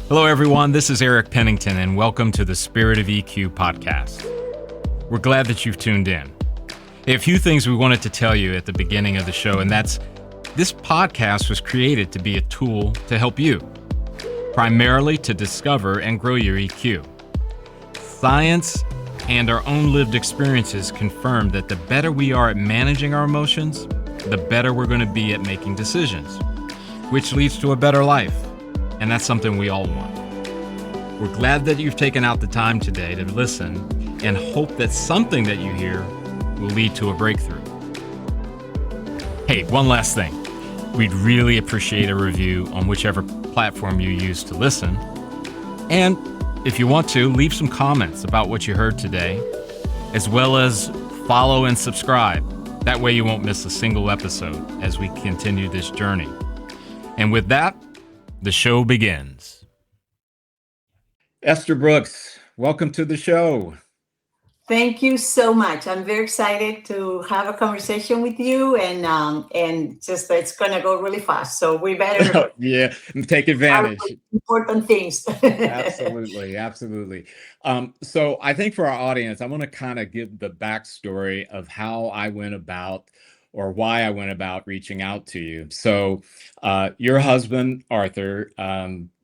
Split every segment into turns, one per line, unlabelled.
Hello, everyone. This is Eric Pennington, and welcome to the Spirit of EQ podcast. We're glad that you've tuned in. A few things we wanted to tell you at the beginning of the show, and that's this podcast was created to be a tool to help you, primarily to discover and grow your EQ. Science and our own lived experiences confirm that the better we are at managing our emotions, the better we're going to be at making decisions, which leads to a better life. And that's something we all want. We're glad that you've taken out the time today to listen and hope that something that you hear will lead to a breakthrough. Hey, one last thing. We'd really appreciate a review on whichever platform you use to listen. And if you want to, leave some comments about what you heard today, as well as follow and subscribe. That way you won't miss a single episode as we continue this journey. And with that, the show begins. Ester Brooks, welcome to the show.
Thank you so much. I'm very excited to have a conversation with you, and just it's gonna go really fast. So we better
take advantage.
Important things.
Absolutely. So I think for our audience, I want to kind of give the backstory of how I went about or why I went about reaching out to you. So your husband, Arthur,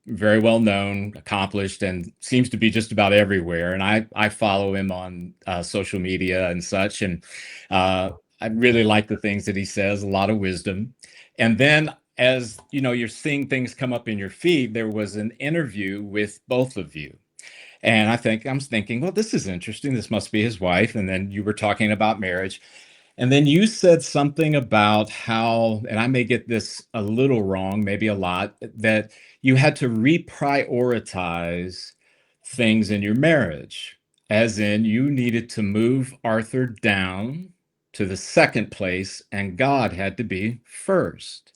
very well known, accomplished, and seems to be just about everywhere. And I follow him on social media and such. And I really like the things that he says, a lot of wisdom. And then as you know, you're seeing things come up in your feed, there was an interview with both of you. And I'm thinking, well, this is interesting. This must be his wife. And then you were talking about marriage. And then you said something about how, and I may get this a little wrong, maybe a lot, that you had to reprioritize things in your marriage, as in you needed to move Arthur down to the second place and God had to be first.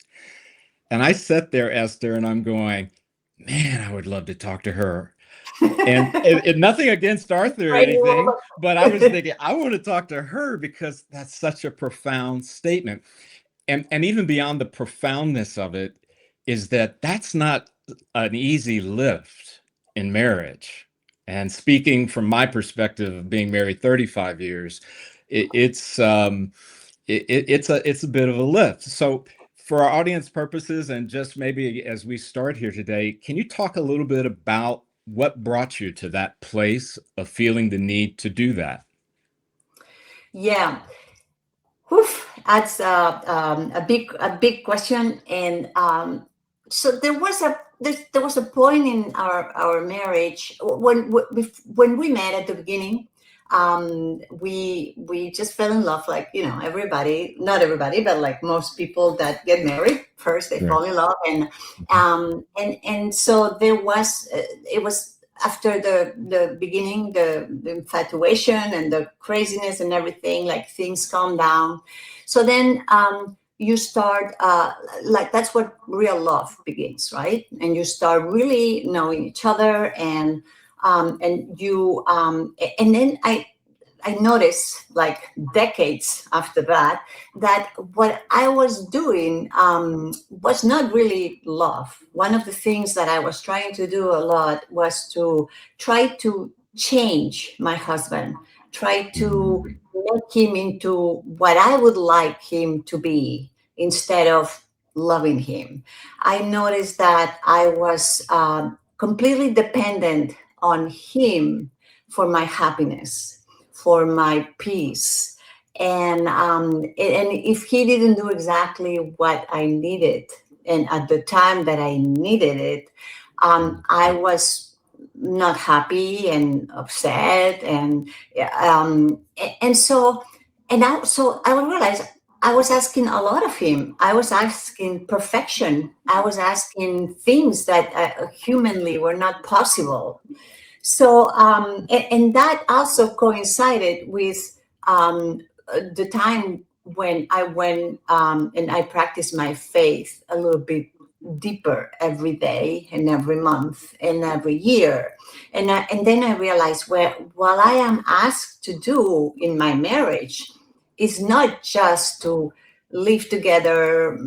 And I sat there, Esther, and I'm going, man, I would love to talk to her. And nothing against Arthur or anything, but I was thinking, I want to talk to her because that's such a profound statement. And even beyond the profoundness of it is that that's not an easy lift in marriage. And speaking from my perspective of being married 35 years, it's a bit of a lift. So for our audience purposes, and just maybe as we start here today, can you talk a little bit about what brought you to that place of feeling the need to do that?
Yeah, that's a big question, and so there was a point in our marriage when we met at the beginning. We just fell in love, like everybody, not everybody, but like most people that get married first, they fall in love, and so there was it was after the beginning, the infatuation and the craziness and everything, like things calm down. So then you start like that's what real love begins, right? And you start really knowing each other, and you and then I noticed, like decades after that what I was doing was not really love. One of the things that I was trying to do a lot was to try to change my husband, try to make him into what I would like him to be instead of loving him. I noticed that I was completely dependent on him for my happiness, for my peace. And if he didn't do exactly what I needed, and at the time that I needed it, I was not happy and upset, and so I would realize I was asking a lot of him. I was asking perfection. I was asking things that humanly were not possible. So, and that also coincided with the time when I went and I practiced my faith a little bit deeper every day and every month and every year. And then I realized, well, what I am asked to do in my marriage is not just to live together,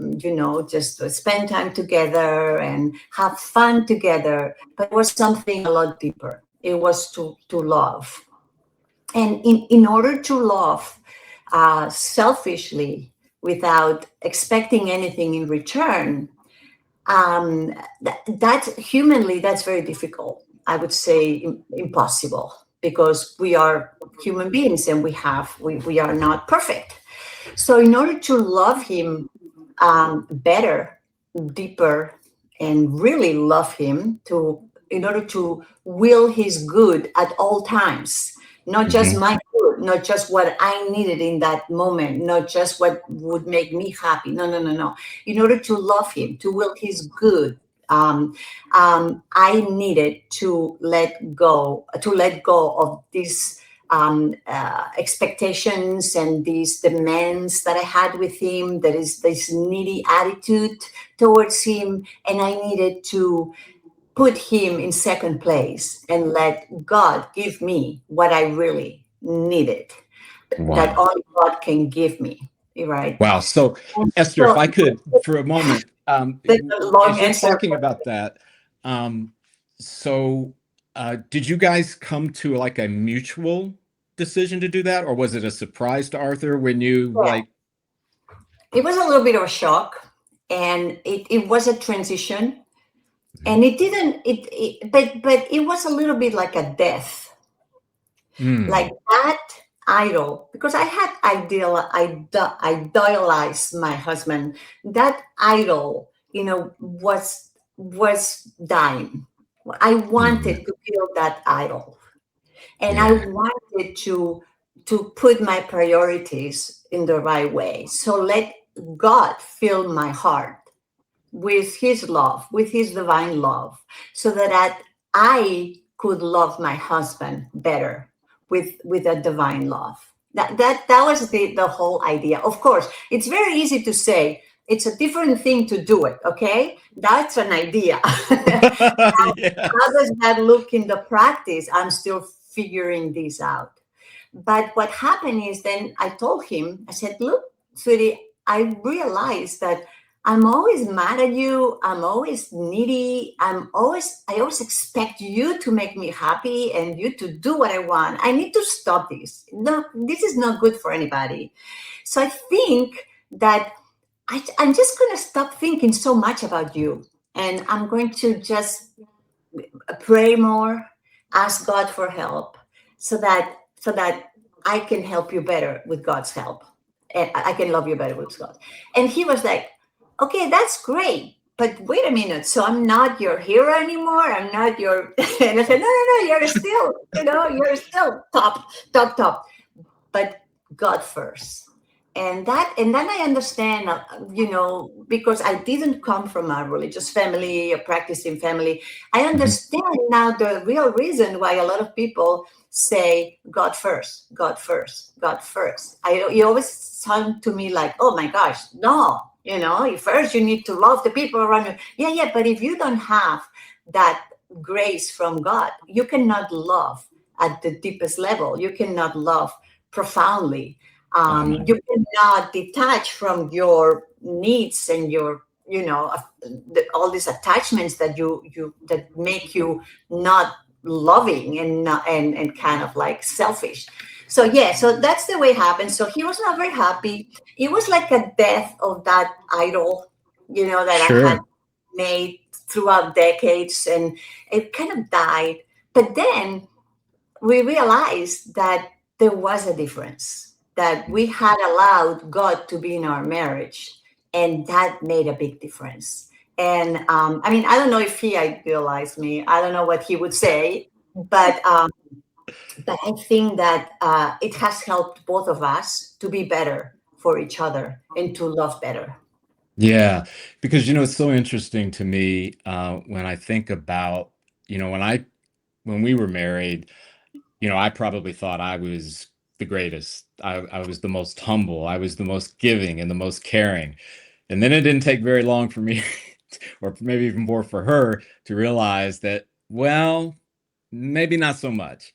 just spend time together and have fun together. But it was something a lot deeper. It was to love. And in order to love selfishly without expecting anything in return, that humanly, that's very difficult. I would say impossible, because we are human beings and we are not perfect. So in order to love him better, deeper, and really love him, in order to will his good at all times, not just
Hmm.
my good, not just what I needed in that moment, not just what would make me happy. No, no, no, no. In order to love him, to will his good, I needed to let go of these expectations and these demands that I had with him. There is this needy attitude towards him, and I needed to put him in second place and let God give me what I really needed, that
Wow.
only God can give me. Right?
Wow. So,
And
Esther, if
so
I could, for a moment,
that's a long
as you're
answer.
talking about that, um, so did you guys come to like a mutual decision to do that, or was it a surprise to Arthur when you
Yeah,
like?
it was a little bit of a shock, and it was a transition, and it didn't but it was a little bit like a death, like
Mm,
that idol, because I had idealized my husband. That idol, was dying. I wanted
mhm.
to kill that idol, and I
Yeah.
wanted to put my priorities in the right way. So let God fill my heart with his love, with his divine love, so that I could love my husband better with a divine love. That was the whole idea. Of course, it's very easy to say. It's a different thing to do it, okay? That's an idea. How
Yes.
does that look in the practice? I'm still figuring this out. But what happened is, then I told him, I said, look, sweetie, I realized that I'm always mad at you. I'm always needy. I always expect you to make me happy and you to do what I want. I need to stop this. No, this is not good for anybody. So I think that I'm just going to stop thinking so much about you. And I'm going to just pray more, ask God for help, so that I can help you better with God's help, and I can love you better with God. And he was like, "Okay, that's great, but wait a minute. So I'm not your hero anymore. I'm not your." And I said, "No, no, no. You're still top, top, top, but God first." And then I understand, because I didn't come from a religious family, a practicing family. I
Mhm.
understand now the real reason why a lot of people say God first, God first, God first. You always sound to me like, oh my gosh, no, first you need to love the people around you. Yeah, yeah, but if you don't have that grace from God, you cannot love at the deepest level. You cannot love profoundly.
Amen.
You cannot detach from your needs and your, all these attachments that make you not loving and kind of like selfish. So yeah, so that's the way it happened. So he was not very happy. It was like a death of that idol, that I had
Sure.
made throughout decades, and it kind of died. But then we realized that there was a difference, that we had allowed God to be in our marriage, and that made a big difference. And I mean, I don't know if he idealized me. I don't know what he would say, but I think that it has helped both of us to be better for each other and to love better.
Yeah, because it's so interesting to me when I think about, when we were married, I probably thought I was the greatest. I was the most humble. I was the most giving and the most caring. And then it didn't take very long for me, or maybe even more for her, to realize that, well, maybe not so much.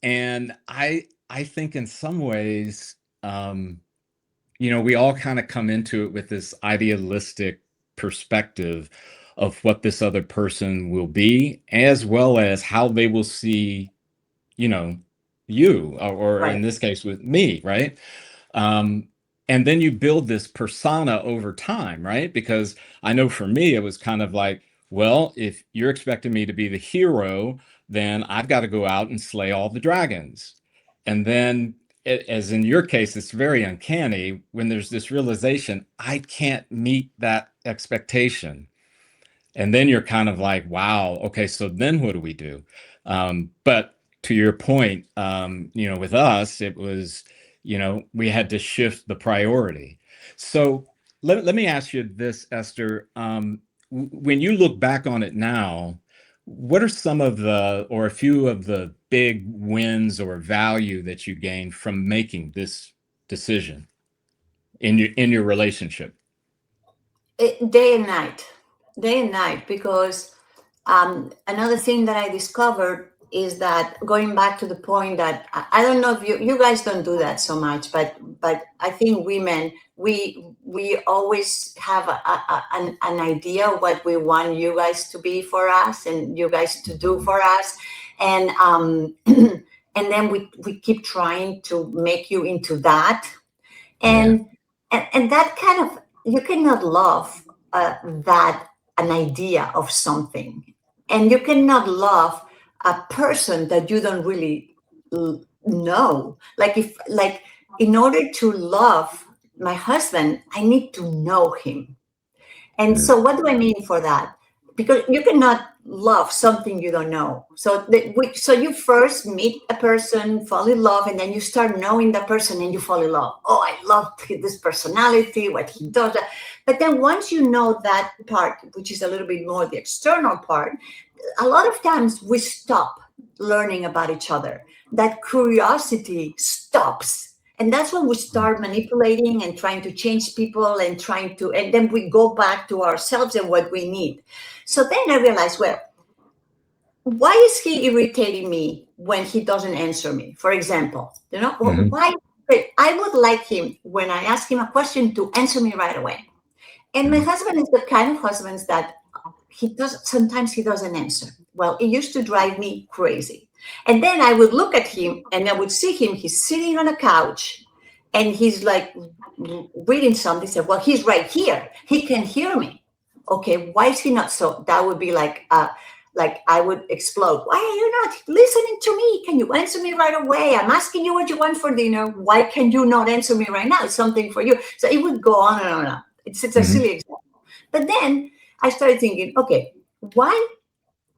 And I think in some ways, um, we all kind of come into it with this idealistic perspective of what this other person will be, as well as how they will see, you know, you, or
Right.
in this case with me, right? Um, and then you build this persona over time, right? Because I know for me, it was kind of like, well, if you're expecting me to be the hero, then I've got to go out and slay all the dragons. And then, as in your case, it's very uncanny when there's this realization, I can't meet that expectation. And then you're kind of like, wow, okay, so then what do we do? But to your point, with us, it was, we had to shift the priority. So let me ask you this, Esther. When you look back on it now, what are some of the, or a few of the big wins or value that you gained from making this decision in your relationship?
Day and night, day and night, because another thing that I discovered is that, going back to the point that I don't know if you guys don't do that so much, but I think women, we always have an idea what we want you guys to be for us and you guys to do
Mhm.
for us, and and then we keep trying to make you into that,
Yeah.
and and that kind of, you cannot love that, an idea of something, and you cannot love a person that you don't really know. Like, if, like, in order to love my husband, I need to know him. And
Mm.
so, what do I mean for that? Because you cannot love something you don't know. So, so you first meet a person, fall in love, and then you start knowing that person, and you fall in love. Oh, I love this personality, what he does. But then, once you know that part, which is a little bit more the external part, a lot of times we stop learning about each other. That curiosity stops. And that's when we start manipulating and trying to change people and trying to, and then we go back to ourselves and what we need. So then I realized, well, why is he irritating me when he doesn't answer me? For example,
Mhm.
why? I would like him, when I ask him a question, to answer me right away. And my
Mhm.
husband is the kind of husband that sometimes he doesn't answer. Well, it used to drive me crazy. And then I would look at him and I would see him, he's sitting on a couch and he's like reading something. Said, well, he's right here, he can hear me. Okay, why is he not? So that would be like I would explode. Why are you not listening to me? Can you answer me right away? I'm asking you what you want for dinner. Why can you not answer me right now? It's something for you. So it would go on and on and on. It's a
Mhm.
silly example. But then I started thinking, okay, why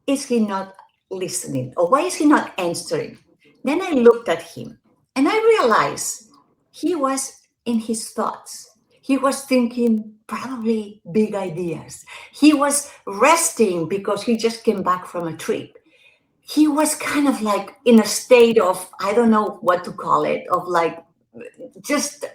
is he not listening? Or why is he not answering? Then I looked at him and I realized he was in his thoughts. He was thinking probably big ideas. He was resting because he just came back from a trip. He was kind of like in a state of, I don't know what to call it, of like just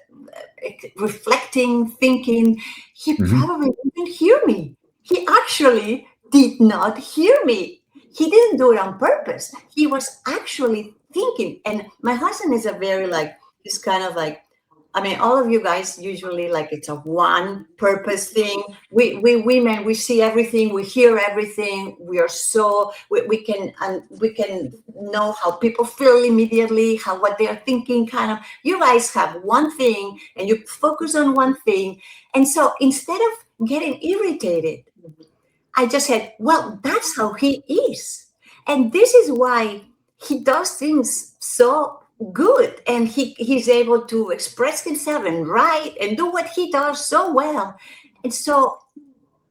reflecting, thinking. He
Mhm.
probably didn't hear me. He actually did not hear me. He didn't do it on purpose. He was actually thinking. And my husband is a very like, this kind of like, I mean, all of you guys usually like it's a one purpose thing. We women, we see everything, we hear everything. We are so we can know how people feel immediately, how what they are thinking. Kind of, you guys have one thing and you focus on one thing, and so instead of getting irritated, I just said, well, that's how he is. And this is why he does things so good. And he's able to express himself and write and do what he does so well. And so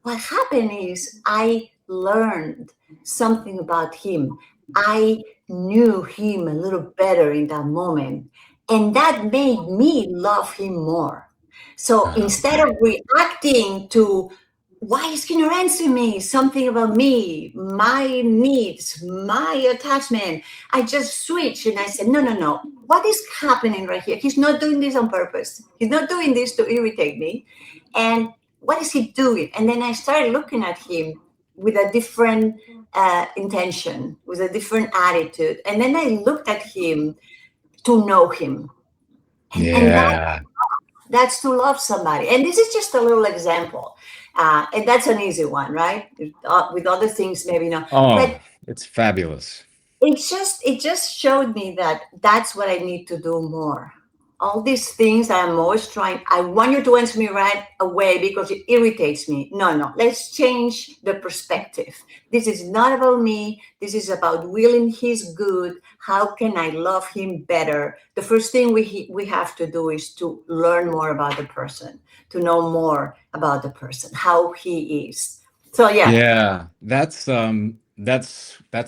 what happened is I learned something about him. I knew him a little better in that moment. And that made me love him more. So instead
Okay.
of reacting to, why is he not answering me? Something about me, my needs, my attachment. I just switched and I said, no, no, no. What is happening right here? He's not doing this on purpose. He's not doing this to irritate me. And what is he doing? And then I started looking at him with a different intention, with a different attitude. And then I looked at him to know him. And that
Yeah.
That's to love somebody. And this is just a little example. And that's an easy one, right? With other things, maybe not.
Oh,
But
it's fabulous.
it just showed me that that's what I need to do more. All these things that I'm always trying, I want you to answer me right away because it irritates me. No, no, let's change the perspective. This is not about me. This is about willing his good. How can I love him better? The first thing we have to do is to learn more about the person, to know more about the person, how he is. So yeah,
Yeah, that's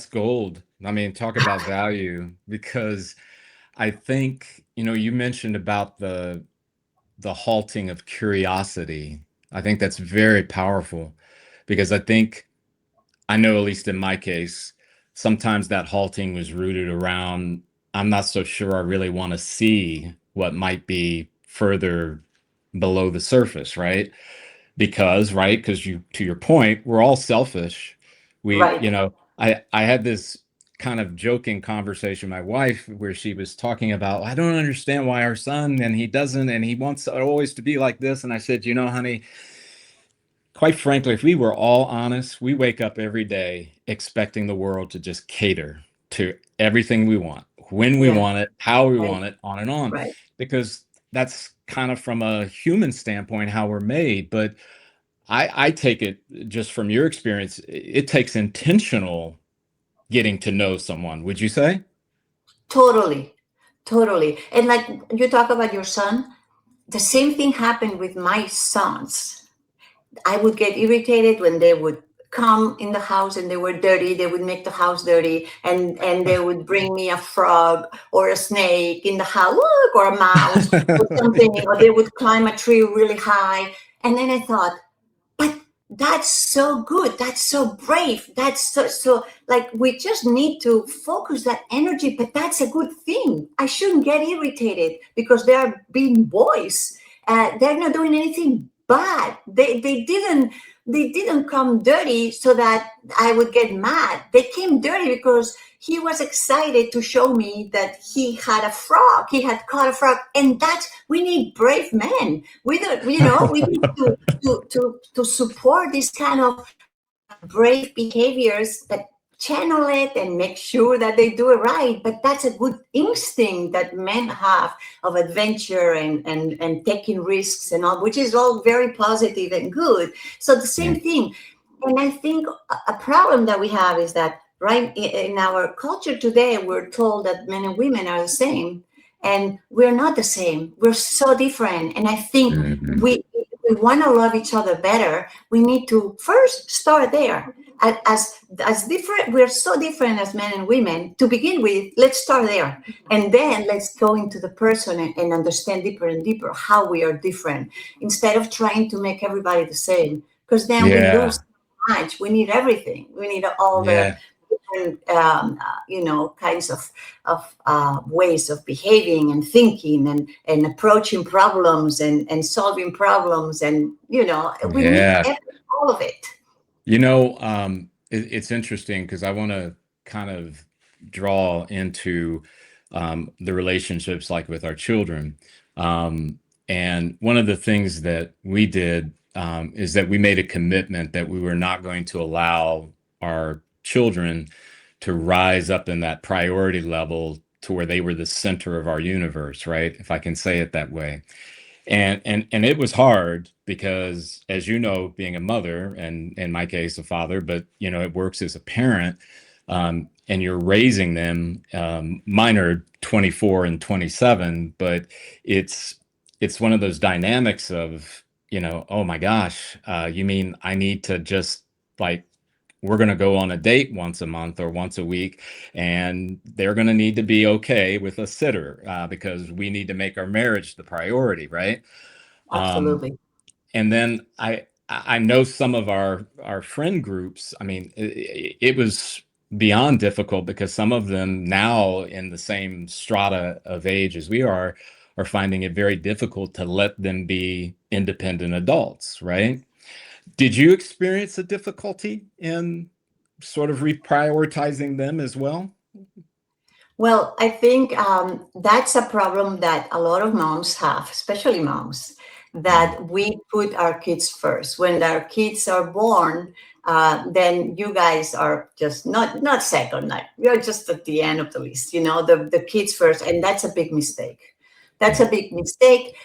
gold. I mean, talk about value, because I think, you mentioned about the halting of curiosity. I think that's very powerful, because I know, at least in my case, sometimes that halting was rooted around, I'm not so sure I really want to see what might be further below the surface, right? Because you, to your point, we're all selfish. We,
right.
I had this kind of joking conversation with my wife where she was talking about, I don't understand why our son, and he doesn't, and he wants always to be like this. And I said, honey, quite frankly, if we were all honest, we wake up every day expecting the world to just cater to everything we want, when we
Yeah,
want it, how we
right,
want it, on and on,
right.
because that's kind of from a human standpoint how we're made. But I take it, just from your experience, it takes intentional getting to know someone, would you say?
Totally, totally. And like you talk about your son, the same thing happened with my sons. I would get irritated when they would come in the house and they were dirty. They would make the house dirty, and they would bring me a frog or a snake in the house, look, or a mouse or something, or they would climb a tree really high. And then I thought, but that's so good, that's so brave, that's so like we just need to focus that energy. But that's a good thing. I shouldn't get irritated because they are being boys. They're not doing anything bad. They didn't come dirty so that I would get mad. They came dirty because he was excited to show me that he had a frog. He had caught a frog, and that's we need brave men. We don't, we need to support this kind of brave behaviors, that channel it and make sure that they do it right. But that's a good instinct that men have of adventure and taking risks and all, which is all very positive and good. So the
Yeah.
same thing. And I think a problem that we have is that right in our culture today, we're told that men and women are the same, and we're not the same. We're so different. And I think
Mhm.
we if we want to love each other better, we need to first start there. As different, we're so different as men and women to begin with. Let's start there, and then let's go into the person and understand deeper and deeper how we are different, instead of trying to make everybody the same, because then we lose
Yeah.
so much. We need everything. We need all the
Yeah.
different kinds of ways of behaving and thinking and approaching problems and solving problems, and we need
Yeah.
all of it.
It's interesting because I want to kind of draw into the relationships, like with our children. And one of the things that we did, is that we made a commitment that we were not going to allow our children to rise up in that priority level to where they were the center of our universe, right? If I can say it that way. And it was hard because, as you know, being a mother, and in my case a father, but it works as a parent, and you're raising them. Mine are 24 and 27, but it's one of those dynamics of, oh my gosh, you mean I need to just, like, we're going to go on a date once a month or once a week, and they're going to need to be okay with a sitter, because we need to make our marriage the priority, right? Um,
Absolutely.
and then I know some of our friend groups. I mean, it was beyond difficult, because some of them, now in the same strata of age as we are finding it very difficult to let them be independent adults, right? Did you experience a difficulty in sort of reprioritizing them as well?
Well, I think that's a problem that a lot of moms have, especially moms,
Mhm.
that we put our kids first. When our kids are born, then you guys are just not second, like you're just at the end of the list. You know, the kids first, and that's a big mistake. That's a
Yeah.
big mistake.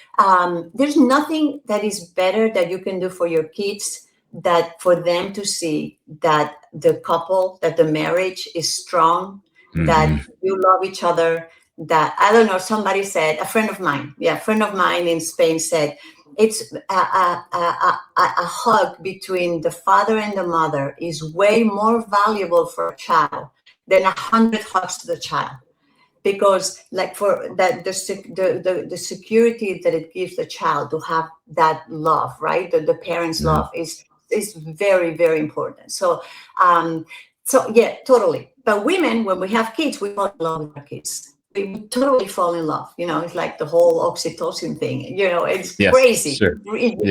There's nothing that is better that you can do for your kids that for them to see that the couple, that the marriage is strong, that
Hmm.
you love each other, that I don't know, somebody said, a friend of mine, yeah, a friend of mine in Spain said, it's a hug between the father and the mother is way more valuable for a child than 100 hugs to the child, because like for that the security that it gives the child to have that love, right, the parents
Hmm.
love is very very important. Um so yeah, totally. But women, when we have kids, we fall in love with our kids. We totally fall in love, you know. It's like the whole oxytocin thing, you know. It's
Yes,
crazy.
sure.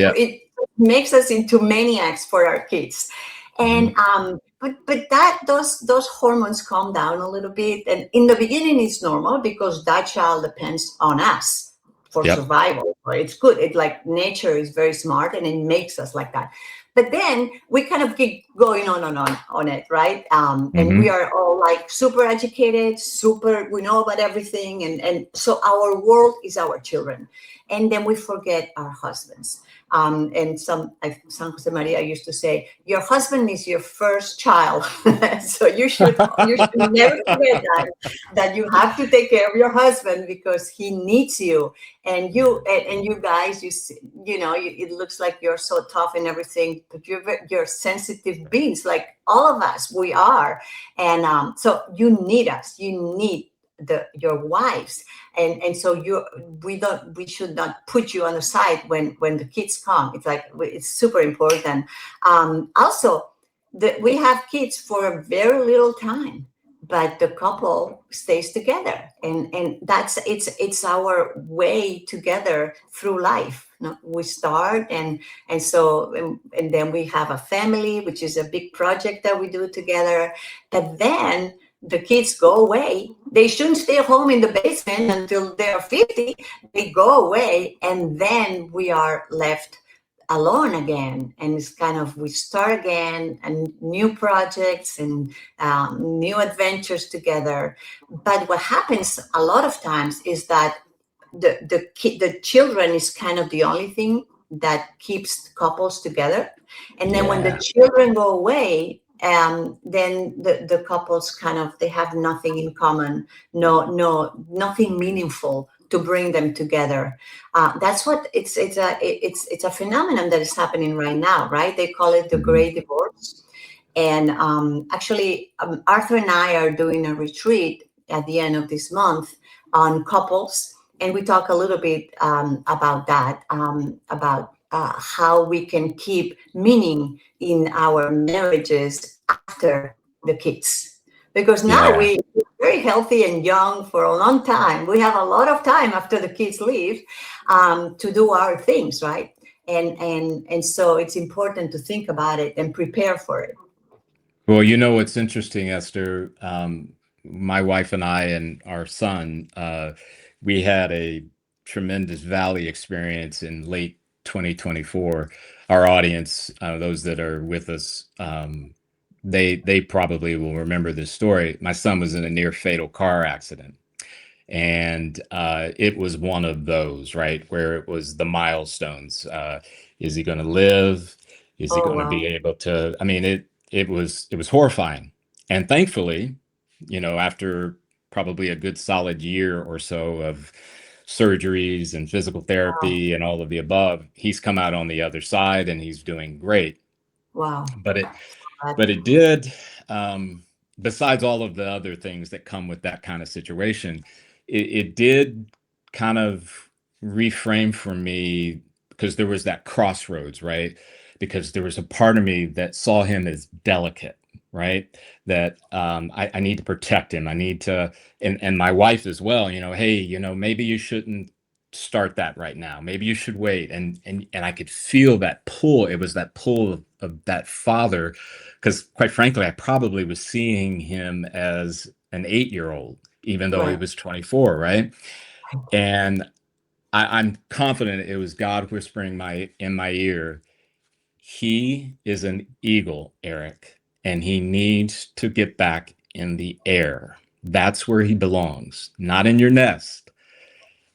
Yeah.
It makes us into maniacs for our kids.
Hmm.
And but that those hormones calm down a little bit, and in the beginning it's normal because that child depends on us for
Yep.
survival. Right? It's good. It like nature is very smart and it makes us like that. But then we kind of keep going on and on it, right? And we
Hmm.
are all like super educated, super, we know about everything, and so our world is our children, and then we forget our husbands. And San Jose Maria used to say, "Your husband is your first child," so you should never forget that you have to take care of your husband because he needs you, and you guys, you know, it looks like you're so tough and everything, but you're sensitive beings, like all of us, we are, and so you need us, you need your wives, and so we should not put you on the side when the kids come. It's like it's super important. Also, we have kids for a very little time, but the couple stays together, and that's it's our way together through life. No, we start, and then we have a family, which is a big project that we do together, but then the kids go away. They shouldn't stay home in the basement until they're 50. They go away, and then we are left alone again. And it's kind of, we start again and new projects and new adventures together. But what happens a lot of times is that the children is kind of the only thing that keeps couples together, and then when the
Yeah.
children go away, then the couples kind of, they have nothing in common, nothing meaningful to bring them together. That's what it's a phenomenon that is happening right now, right? They call it the
Hmm.
great divorce. And actually, Arthur and I are doing a retreat at the end of this month on couples, and we talk a little bit about that, about how we can keep meaning in our marriages after the kids. Because now
Yeah.
we're very healthy and young for a long time. We have a lot of time after the kids leave to do our things, right? And so it's important to think about it and prepare for it.
Well, you know what's interesting, Esther? My wife and I and our son, we had a tremendous valley experience in late 2024. Our audience, those that are with us, they probably will remember this story. My son was in a near fatal car accident, and it was one of those, right, where it was the milestones. Is he going to live? Is he
Oh,
going to be
wow.
able to? I mean, it was horrifying. And thankfully, after probably a good solid year or so of surgeries and physical
Wow.
therapy and all of the above, he's come out on the other side and he's doing great.
Wow.
But it
But,
but it did, besides all of the other things that come with that kind of situation, it did kind of reframe for me, because there was that crossroads, right? Because there was a part of me that saw him as delicate, right? That I need to protect him. I need to, and my wife as well. Hey, maybe you shouldn't start that right now. Maybe you should wait. And I could feel that pull. It was that pull of that father, because quite frankly, I probably was seeing him as an 8-year old, even though he
Right.
was 24, right? And I'm confident it was God whispering in my ear, he is an eagle, Eric, and he needs to get back in the air. That's where he belongs, not in your nest.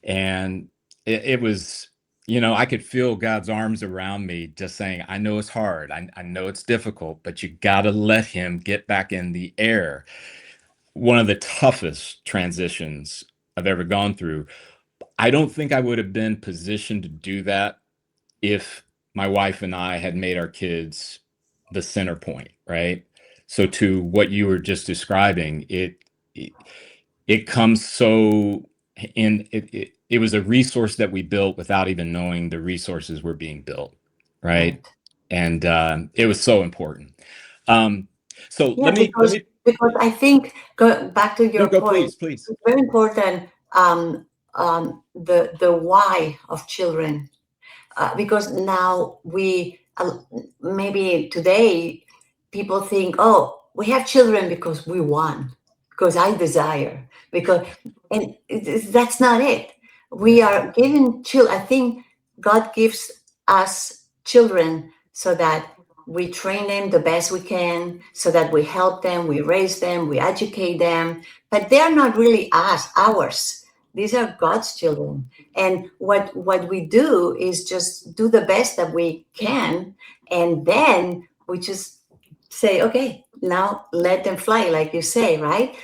And it was, I could feel God's arms around me just saying, I know it's hard. I know it's difficult, but you got to let him get back in the air. One of the toughest transitions I've ever gone through. I don't think I would have been positioned to do that if my wife and I had made our kids the center point, right? So to what you were just describing, it, it comes so in it was a resource that we built without even knowing the resources were being built, right?
Right.
And it was so important. Um, so
Yeah,
let me
because I think, go back to
no,
your
go,
point,
please, please.
it's very important, the why of children, because now we, maybe today people think, oh, we have children because we want, because I desire, because, and that's not it. We
Yeah.
are given children. I think God gives us children so that we train them the best we can, so that we help them, we raise them, we educate them, but they're not really us, ours. These are God's children, and what we do is just do the best that we can, and then we just say, okay, now let them fly, like you say, right?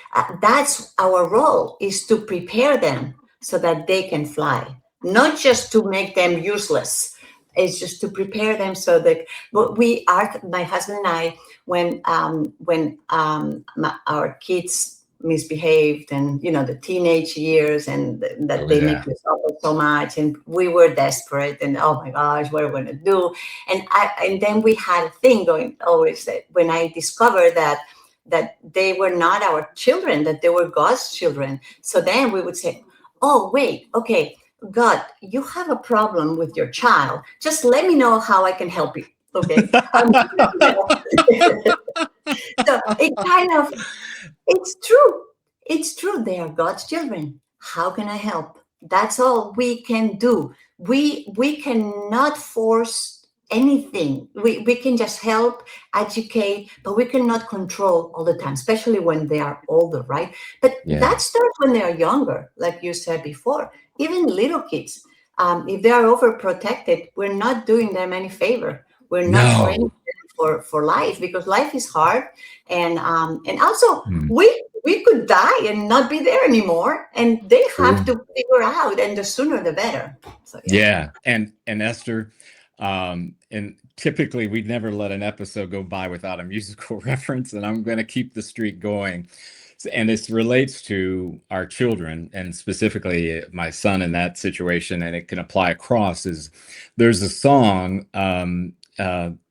That's our role, is to prepare them so that they can fly, not just to make them useless. It's just to prepare them so that, but we are, my husband and I, when our kids misbehaved, and the teenage years, and that
Oh
they make
yeah.
us suffer so much, and we were desperate, and oh my gosh, what are we going to do? And then we had a thing going always, that when I discovered that they were not our children, that they were God's children, so then we would say, oh wait, okay, God, you have a problem with your child, just let me know how I can help you. Okay. So it kind of, it's true. It's true. They are God's children. How can I help? That's all we can do. We cannot force anything. We can just help, educate, but we cannot control all the time, especially when they are older, right? But
Yeah.
that starts when they are younger, like you said before. Even little kids, if they are overprotected, we're not doing them any favor. We're not training
No.
them for life, because life is hard, and also
Hmm.
we could die and not be there anymore, and they have
True.
to figure out, and the sooner the better. So yeah.
Yeah, and Esther, and typically we'd never let an episode go by without a musical reference, and I'm going to keep the streak going. And this relates to our children, and specifically my son in that situation, and it can apply across. Is there's a song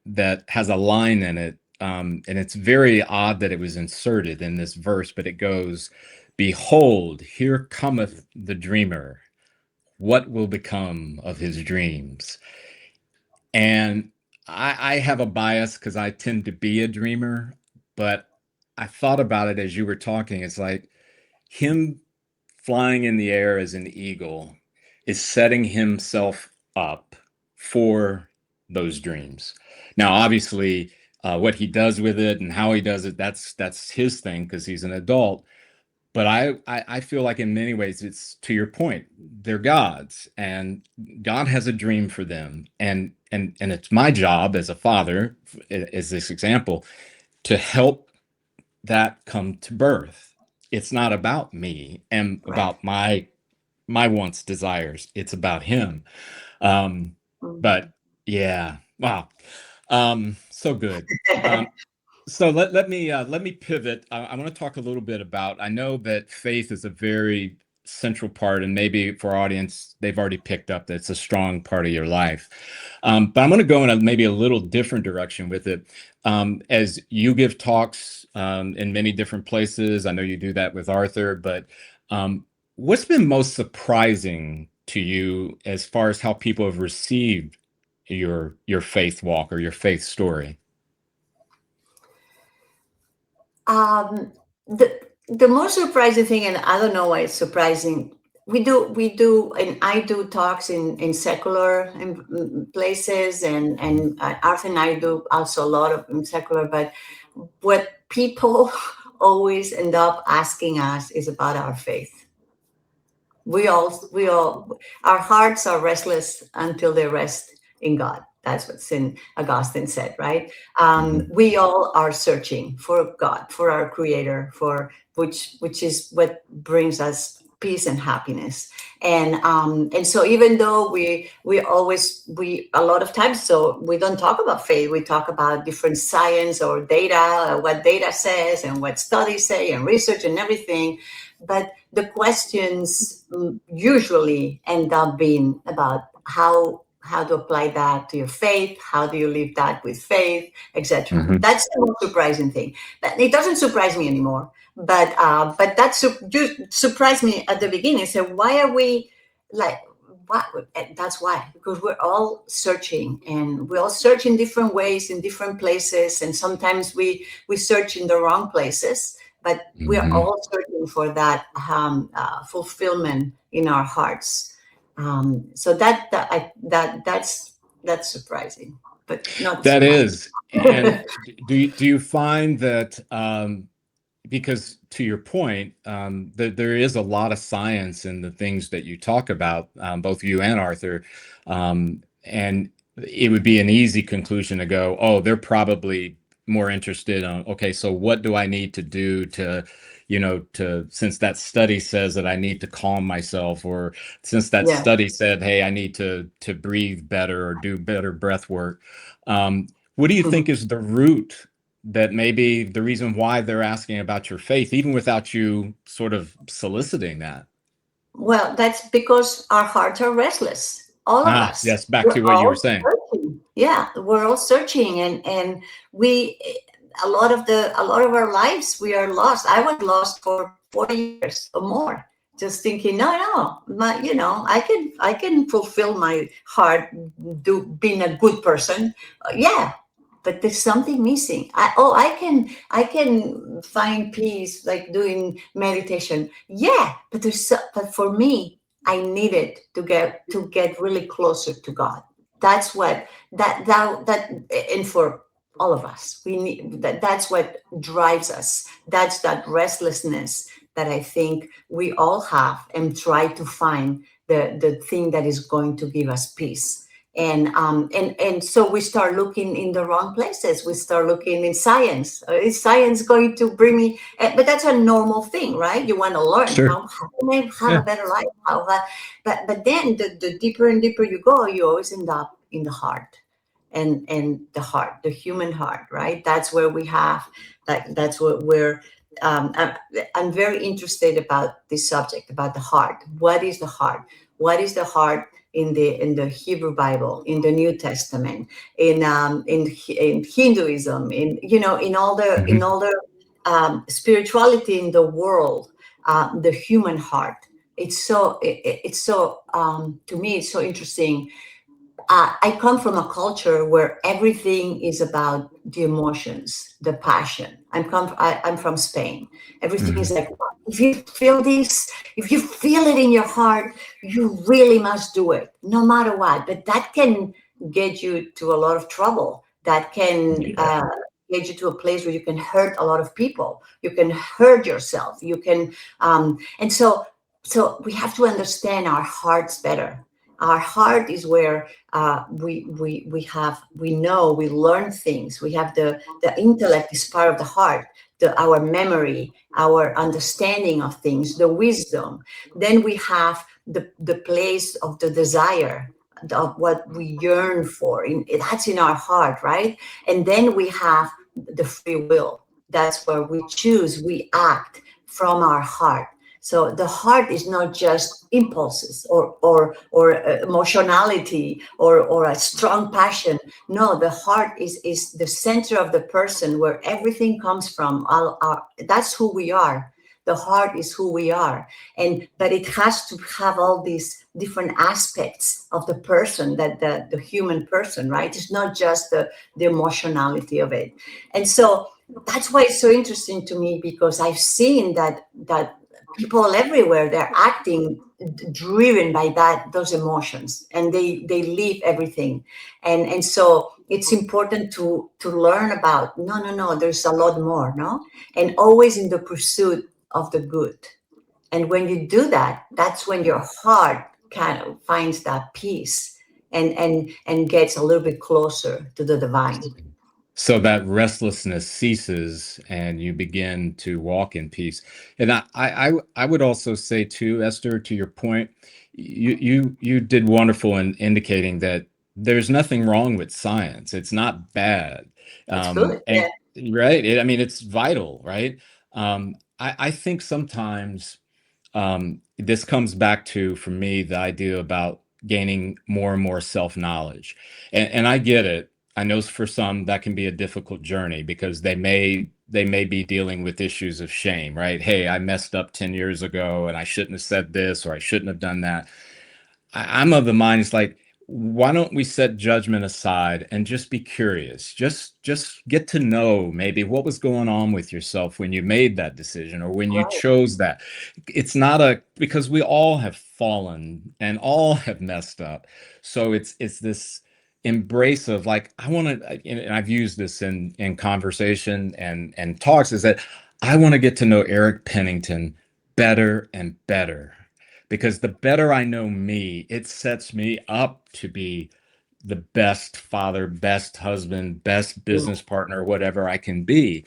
that has a line in it, and it's very odd that it was inserted in this verse, but it goes, "Behold, here cometh the dreamer. What will become of his dreams?" And I have a bias because I tend to be a dreamer, but I thought about it as you were talking. It's like him flying in the air as an eagle is setting himself up for those dreams. Now, obviously, what he does with it and how he does it, that's his thing because he's an adult. But I feel like in many ways it's to your point, they're God's, and God has a dream for them, and it's my job as a father, as this example, to help that come to birth. It's not about me and
Right.
about my wants, desires. It's about Him. Um, but
Mhm.
yeah, wow, so good. Um, so let me pivot. I want to talk a little bit about. I know that faith is a very central part, and maybe for our audience, they've already picked up that it's a strong part of your life. But I'm going to go in maybe a little different direction with it. As you give talks in many different places, I know you do that with Arthur. But what's been most surprising to you as far as how people have received your faith walk or your faith story?
um, the, The most surprising thing, and I don't know why it's surprising, we do, and I do talks in secular places, and Arthur and I do also a lot of in secular. But what people always end up asking us is about our faith. We all, our hearts are restless until they rest in God. That's what Saint Augustine said, right?
Mhm.
We all are searching for God, for our Creator, for which is what brings us peace and happiness. And so even though we a lot of times, so we don't talk about faith, we talk about different science or data, what data says and what studies say and research and everything. But the questions usually end up being about how to apply that to your faith, how do you live that with faith, etc.
Mhm.
That's the most surprising thing. But it doesn't surprise me anymore. But that surprised me at the beginning. So why are we like what? And that's why, because we're all searching, and we all search in different ways in different places, and sometimes we search in the wrong places, but we're
Mhm.
all searching for that fulfillment in our hearts. So that's surprising, but not so
That
much.
is. And do you find that because to your point, there is a lot of science in the things that you talk about, both you and Arthur, and it would be an easy conclusion to go, oh, they're probably more interested on, okay, so what do I need to do to, since that study says that I need to calm myself, or since that
Yeah.
study said, hey, I need to breathe better or do better breath work. What do you think is the root that maybe the reason why they're asking about your faith, even without you sort of soliciting that?
Well, that's because our hearts are restless. All of
Ah,
us.
yes, back
We're
to what you were
all
saying.
searching. Yeah, we're all searching, and we a lot of our lives we are lost. I was lost for 40 years or more, just thinking, no, I can fulfill my heart, do being a good person. Yeah, but there's something missing. I can find peace like doing meditation. Yeah, but for me, I needed to get really closer to God. That's what that and for all of us, we need that. That's what drives us. That's that restlessness that I think we all have, and try to find the thing that is going to give us peace. And so we start looking in the wrong places. We start looking in science. Is science going to bring me? But that's a normal thing, right? You want to learn
Sure.
how can I have a
Yeah.
better life? But then the deeper and deeper you go, you always end up in the heart, and the heart, the human heart, right? That's where we have that's what we're. I'm very interested about this subject, about the heart. What is the heart? What is the heart in the Hebrew Bible, in the New Testament, in Hinduism, in
Mhm.
all the spirituality in the world, the human heart. It's so to me it's so interesting. I come from a culture where everything is about the emotions, the passion. I'm from Spain. Everything is
Mhm.
like, if you feel this, if you feel it in your heart, you really must do it, no matter what. But that can get you to a lot of trouble. That can
Yeah.
get you to a place where you can hurt a lot of people. You can hurt yourself. You can, and so we have to understand our hearts better. Our heart is where we learn things. We have the intellect is part of the heart, our memory, our understanding of things, the wisdom. Then we have the place of the desire, of what we yearn for. That's in our heart, right? And then we have the free will. That's where we choose, we act from our heart. So the heart is not just impulses or emotionality or a strong passion. No, the heart is the center of the person, where everything comes from. That's who we are. The heart is who we are, but it has to have all these different aspects of the person, that the human person, right? It's not just the emotionality of it. And so that's why it's so interesting to me, because I've seen that people everywhere, they're acting driven by those emotions, and they leave everything. And so it's important to learn about, no, there's a lot more, no, and always in the pursuit of the good. And when you do that, that's when your heart kind of finds that peace, and gets a little bit closer to the divine.
So that restlessness ceases and you begin to walk in peace. And I would also say too, Esther, to your point, you did wonderful in indicating that there's nothing wrong with science. It's not bad.
It's good,
And
yeah.
right, I mean, it's vital, right? I think sometimes this comes back to, for me, the idea about gaining more and more self-knowledge. And I get it. I know for some that can be a difficult journey because they may be dealing with issues of shame, right? Hey, I messed up 10 years ago and I shouldn't have said this or I shouldn't have done that. I'm of the mind, it's like, why don't we set judgment aside and just be curious? Just get to know maybe what was going on with yourself when you made that decision or when you
Right.
chose that. It's not a because we all have fallen and all have messed up. So it's this embrace of like, I want to, and I've used this in conversation and talks, is that I want to get to know Eric Pennington better and better, because the better I know me, it sets me up to be the best father, best husband, best
Yeah,
business partner, whatever I can be.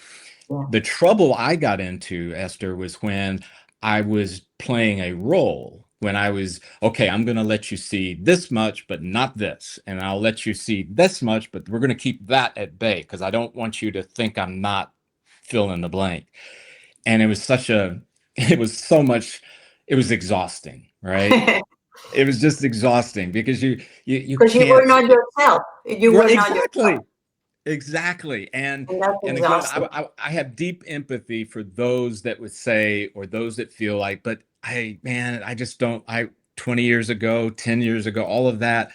yeah.
The trouble I got into, Esther, was when I was playing a role. When I was, okay, I'm going to let you see this much, but not this. And I'll let you see this much, but we're going to keep that at bay because I don't want you to think I'm not fill in the blank. And it was such a, it was so much, it was exhausting, right? It was just exhausting because you
Because you were
can't.
not yourself. You
Right,
were not yourself.
exactly. Exactly.
And that's
And again,
exhausting.
I have deep empathy for those that would say, or those that feel like, but man, I just don't, 20 years ago, 10 years ago, all of that.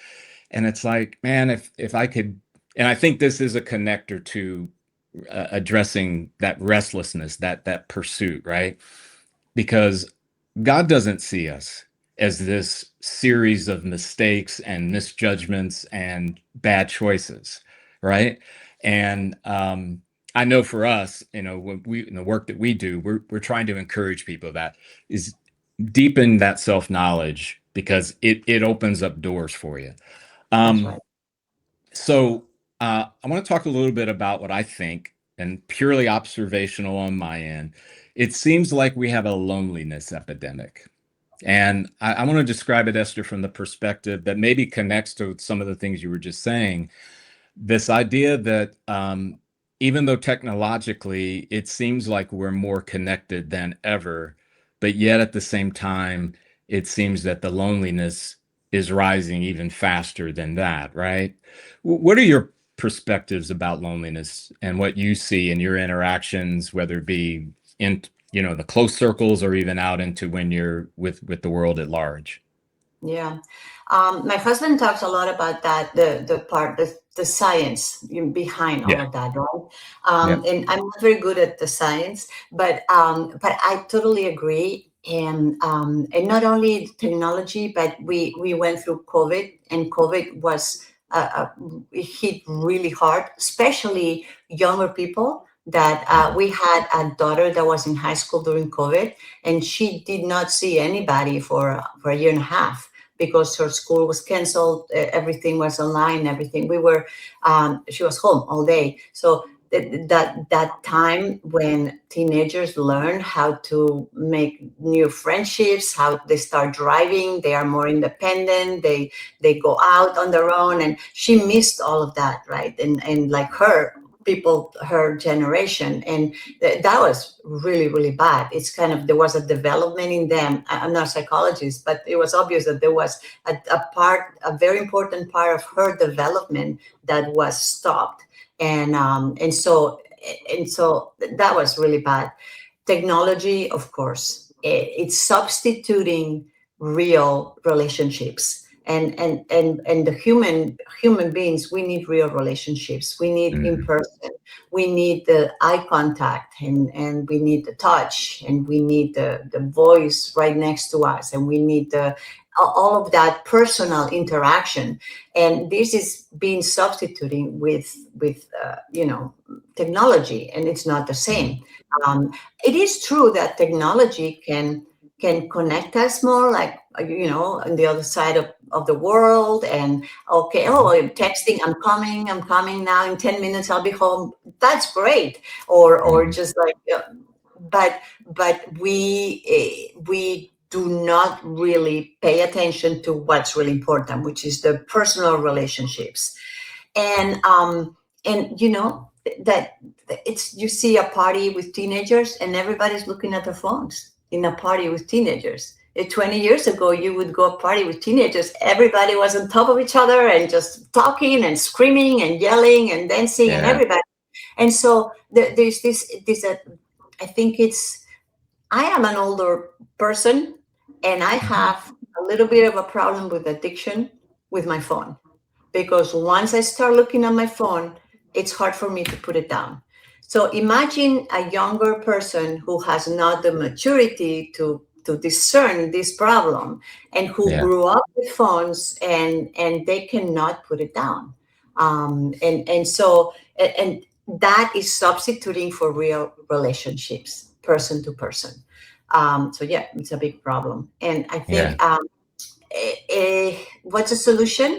And it's like, man, if I could, and I think this is a connector to addressing that restlessness, that pursuit, right? Because God doesn't see us as this series of mistakes and misjudgments and bad choices, right? And I know for us, when we in the work that we do, we're trying to encourage people that is deepen that self knowledge because it opens up doors for you.
That's right.
Um, so I want to talk a little bit about what I think, and purely observational on my end. It seems like we have a loneliness epidemic. And I want to describe it, Esther, from the perspective that maybe connects to some of the things you were just saying. This idea that even though technologically it seems like we're more connected than ever, but yet at the same time, it seems that the loneliness is rising even faster than that, right? What are your perspectives about loneliness and what you see in your interactions, whether it be in the close circles or even out into when you're with the world at large?
Yeah. My husband talks a lot about that, the science behind all
Yeah.
of that, right?
Yeah.
And I'm not very good at the science, but I totally agree. And not only technology, but we went through COVID, and COVID was it hit really hard, especially younger people. That
Mhm.
we had a daughter that was in high school during COVID, and she did not see anybody for a year and a half because her school was canceled, everything was online, everything. She was home all day. So that time when teenagers learn how to make new friendships, how they start driving, they are more independent, they go out on their own, and she missed all of that, right? And like her generation, and that was really, really bad. It's kind of, there was a development in them. I'm not a psychologist, but it was obvious that there was a very important part of her development that was stopped. And so that was really bad. technology, of course, it's substituting real relationships. And the human beings, we need real relationships. We need in
Mhm.
person. We need the eye contact, and we need the touch, and we need the voice right next to us, and we need the all of that personal interaction. And this is being substituting with technology, and it's not the same.
Mhm.
It is true that technology can connect us more, like on the other side of the world. And okay, oh,
Mhm.
I'm texting, I'm coming now, in 10 minutes I'll be home. That's great. Or
Mhm.
just like but we do not really pay attention to what's really important, which is the personal relationships. And that it's, you see a party with teenagers and everybody's looking at their phones in a party with teenagers. 20 years ago, you would go a party with teenagers, everybody was on top of each other and just talking and screaming and yelling and dancing and
Yeah.
everybody. And so there's this I think it's, I am an older person, and I
Mhm.
have a little bit of a problem with addiction with my phone, because once I start looking at my phone, it's hard for me to put it down. So imagine a younger person who has not the maturity to discern this problem, and who
Yeah.
grew up with phones, and they cannot put it down. And that is substituting for real relationships, person to person. So yeah, it's a big problem. And I
Yeah.
think what's the solution?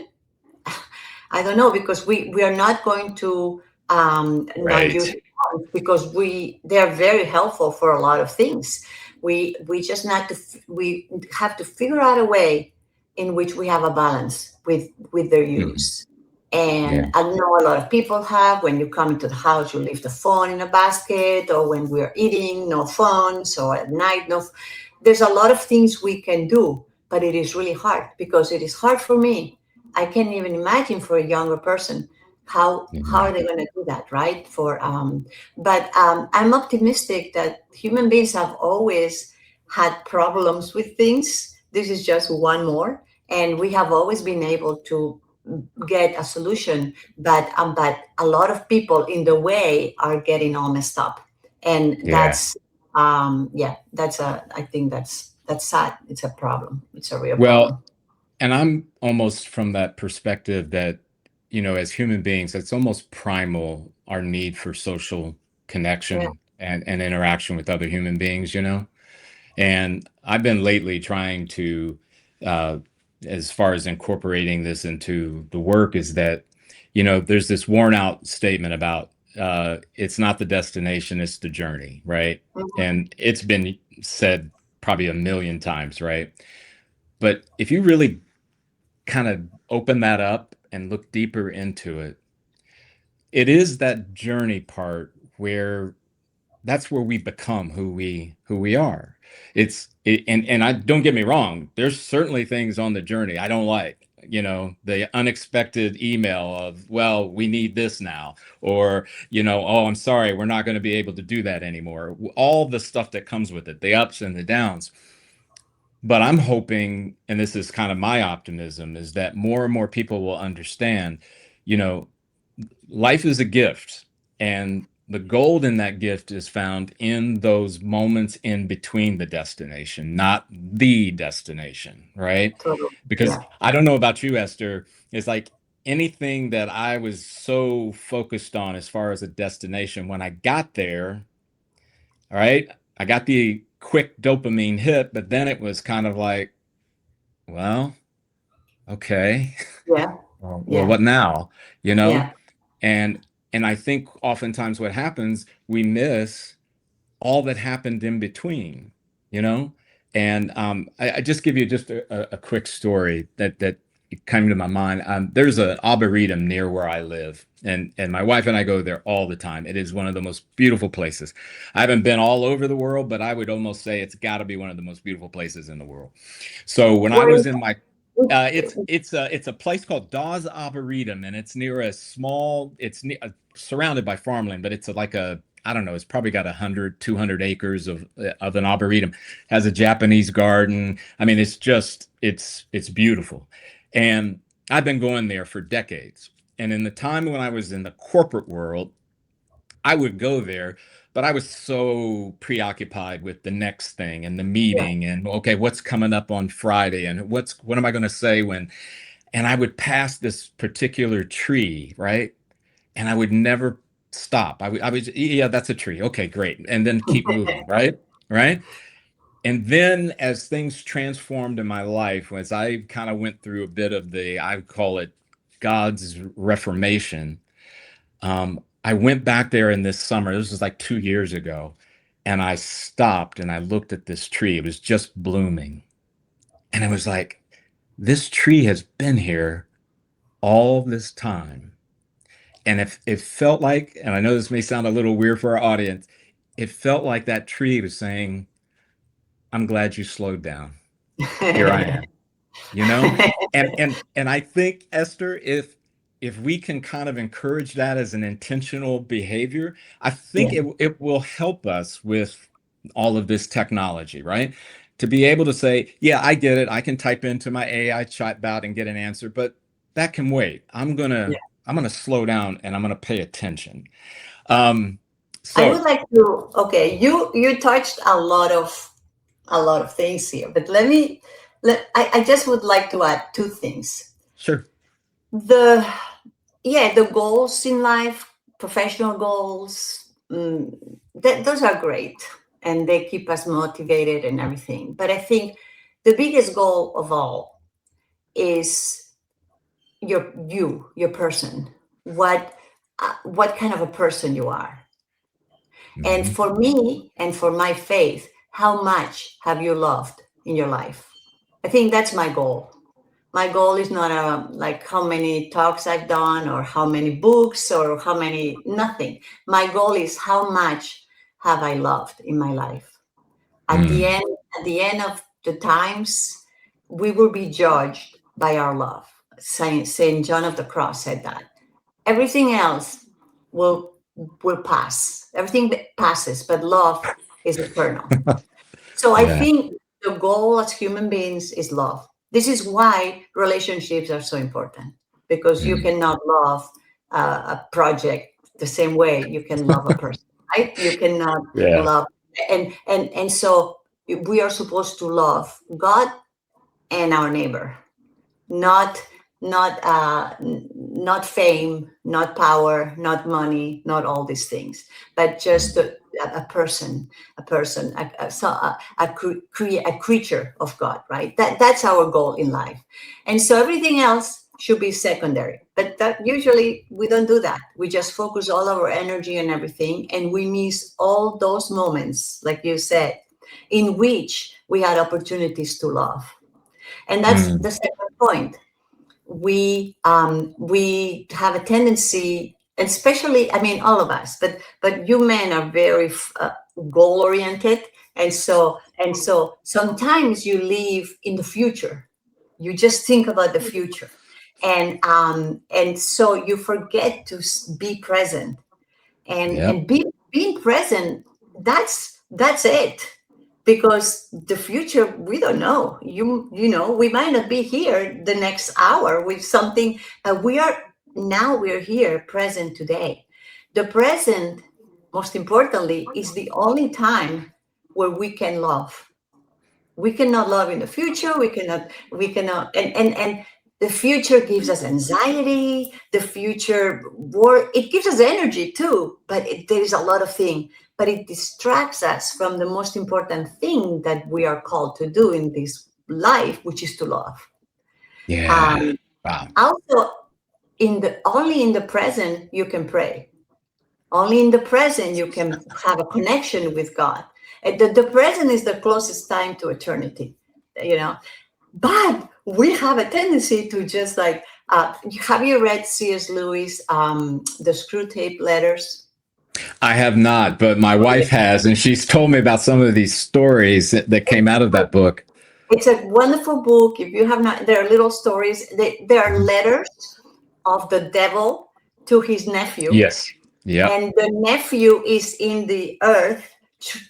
I don't know, because we are not going to not use
Right.
phones, because they are very helpful for a lot of things. We just not to we have to figure out a way in which we have a balance with their
Mhm.
use. And
Yeah.
I know a lot of people have, when you come into the house, you leave the phone in a basket, or when we're eating, no phones, or at night, no. There's a lot of things we can do, but it is really hard, because it is hard for me. I can't even imagine for a younger person how are
Mhm.
they going to do that, right? But I'm optimistic that human beings have always had problems with things. This is just one more, and we have always been able to get a solution. But a lot of people in the way are getting all messed up, and
Yeah.
yeah, I think that's sad. It's a problem. It's a real problem.
Well, and I'm almost from that perspective that, as human beings, it's almost primal, our need for social
Yeah.
connection and interaction with other human beings. And I've been lately trying to, uh, as far as incorporating this into the work, is that, there's this worn out statement about it's not the destination, it's the journey, right?
Mhm.
And it's been said probably a million times, right? But if you really kind of open that up and look deeper into it, it is that journey part where that's where we become who we are. And I don't get me wrong, there's certainly things on the journey I don't like. The unexpected email of, well, we need this now, or, oh, I'm sorry, we're not going to be able to do that anymore. All the stuff that comes with it, the ups and the downs. But I'm hoping, and this is kind of my optimism, is that more and more people will understand, you know, life is a gift, and the gold in that gift is found in those moments in between the destination, not the destination, right?
Totally.
Because
Yeah.
I don't know about you, Esther, it's like anything that I was so focused on as far as a destination, when I got there, all right, I got the quick dopamine hit, but then it was kind of like, well, okay.
Yeah.
Well,
Yeah.
what now? You know?
Yeah.
And and I think oftentimes what happens, we miss all that happened in between, you know? And I just give you just a quick story that came to my mind. There's an arboretum near where I live, and my wife and I go there all the time. It is one of the most beautiful places. I haven't been all over the world, but I would almost say it's got to be one of the most beautiful places in the world. So when I
Where
was
is
in my
it?
it's a place called Dawes Arboretum, and it's near a small. It's surrounded by farmland, but it's like a I don't know, it's probably got 100, 200 acres of an arboretum, has a Japanese garden. I mean, it's beautiful. And I've been going there for decades. And in the time when I was in the corporate world, I would go there, but I was so preoccupied with the next thing and the
Yeah.
meeting and okay, what's coming up on Friday and what am I going to say when, and I would pass this particular tree, right? And I would never stop. I would, yeah, that's a tree. Okay, great. And then keep moving, right? Right. And then as things transformed in my life, as I kind of went through a bit of I call it God's reformation, I went back there in this summer. This was like 2 years ago. And I stopped and I looked at this tree. It was just blooming. And it was like, this tree has been here all this time. And if it felt like, and I know this may sound a little weird for our audience, it felt like that tree was saying, I'm glad you slowed down. Here I am, you know? And I think, Esther, if we can kind of encourage that as an intentional behavior, I think
Yeah.
it will help us with all of this technology, right? To be able to say, yeah, I get it. I can type into my AI chatbot and get an answer, but that can wait. I'm gonna slow down and I'm gonna pay attention. Um,
I would
so
like to, okay, you touched a lot of things here, but I just would like to add two things.
sure.
The Yeah, the goals in life, professional goals, those are great and they keep us motivated and everything. But I think the biggest goal of all is your person. What kind of a person you are. And
Mhm.
for me and for my faith, how much have you loved in your life? I think that's my goal. My goal is not like how many talks I've done or how many books or how many, nothing. My goal is how much have I loved in my life. At the
Mm.
end, at the end of the times, we will be judged by our love. Saint John of the Cross said that. Everything else will will pass. Everything passes, but love is eternal. So I
Yeah.
think the goal as human beings is love. This is why relationships are so important because you
Mm.
cannot love a project the same way you can love a person, right? You cannot
Yeah.
love, and so we are supposed to love God and our neighbor, not not fame, not power, not money, not all these things, but just
Mm.
a person, a creature of God, right? That's our goal in life, and so everything else should be secondary. But that usually we don't do that. We just focus all our energy and everything, and we miss all those moments, like you said, in which we had opportunities to love. And that's
Mm.
the second point. We have a tendency, especially, I mean, all of us, but you men are very goal oriented, and so sometimes you live in the future. You just think about the future, and so you forget to be present,
Yep.
and being present. That's it, because the future we don't know. You know, we might not be here the next hour with something. We're here present today. The present, most importantly, is the only time where we can love. We cannot love in the future. We cannot, and the future gives us anxiety. The future work, it gives us energy too, but there is a lot of thing, but it distracts us from the most important thing that we are called to do in this life, which is to love.
Yeah.
um,
Wow.
Also, only in the present you can pray. Only in the present you can have a connection with God. The present is the closest time to eternity, you know. But we have a tendency to just like, have you read C.S. Lewis, The Screw Tape Letters?
I have not, but my wife has, and she's told me about some of these stories that came out of that book.
It's a wonderful book. If you have not, there are little stories. They are
Mhm.
letters of the devil to his nephew.
Yes. Yep.
and the nephew is in the earth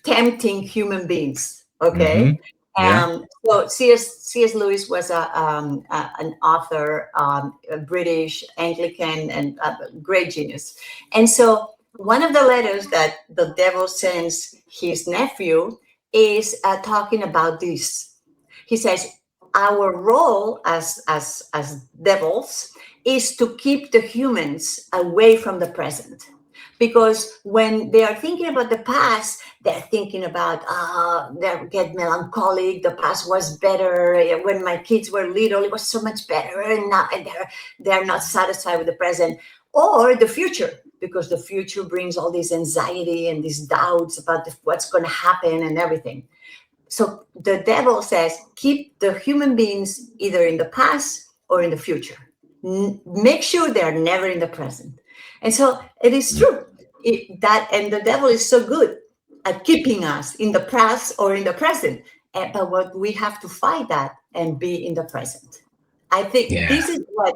tempting human beings.
Hmm.
Okay.
Yeah.
So C.S. Lewis was an author, a British Anglican, and a great genius. And so one of the letters that the devil sends his nephew is talking about this. He says, our role as devils is to keep the humans away from the present, because when they are thinking about the past, they're thinking about they get melancholic. The past was better when my kids were little. It was so much better, and now and they're not satisfied with the present or the future, because the future brings all this anxiety and these doubts about what's going to happen and everything. So the devil says, keep the human beings either in the past or in the future. Make sure they're never in the present. And so it is true and the devil is so good at keeping us in the past or in the present. But what we have to fight that and be in the present. I think
Yeah.
this is what,